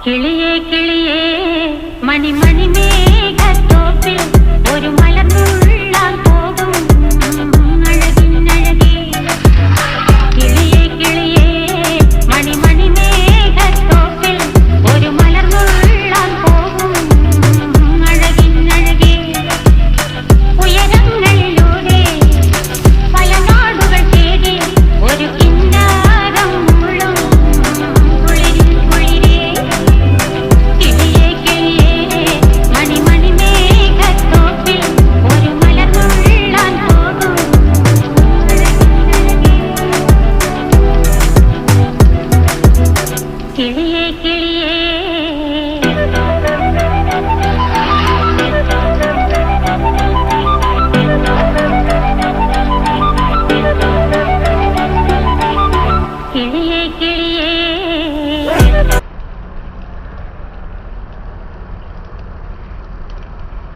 കിളിയേ കിളിയേ മണിമണി മേഘത്തോപ്പിൽ ഒരു മലർന്നുള്ളാൻ പോകും അഴകിനഴകേ. കിളിയേ കിളിയേ മണിമണി മേഘത്തോപ്പിൽ ഒരു മലർന്നുള്ളാൻ പോകും അഴകിനഴകേ. ഉയരങ്ങളിലൂടെ പല നാടുകൾ തേടി ഒരു കിന്നാരം മുള്ളും കുളിരിൽ കുളിരേ. കിളിയേ കിളിയേ മണിമണി മേഘത്തോപ്പിൽ ഒരു മലർന്നുള്ളാൻ പോകും അഴകിനഴകേ. കിളിയേ കിളിയേ